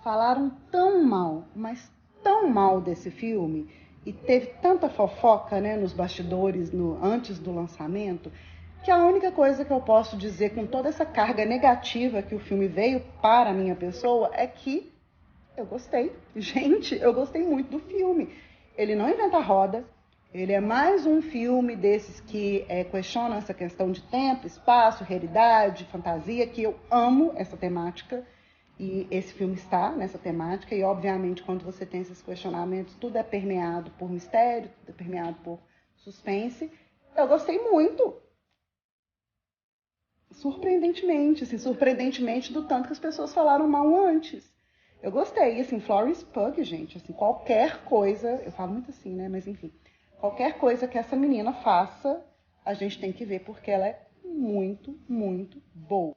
falaram tão mal, mas tão mal desse filme, e teve tanta fofoca, né, nos bastidores antes do lançamento, que a única coisa que eu posso dizer com toda essa carga negativa que o filme veio para a minha pessoa é que eu gostei. Gente, eu gostei muito do filme. Ele não inventa roda, ele é mais um filme desses que questionam essa questão de tempo, espaço, realidade, fantasia, que eu amo essa temática. E esse filme está nessa temática, e obviamente quando você tem esses questionamentos, tudo é permeado por mistério, tudo é permeado por suspense. Eu gostei muito, surpreendentemente, assim, surpreendentemente do tanto que as pessoas falaram mal antes. Eu gostei, assim, Florence Pugh, gente, assim, qualquer coisa, eu falo muito assim, né, mas enfim, qualquer coisa que essa menina faça, a gente tem que ver, porque ela é muito, muito boa.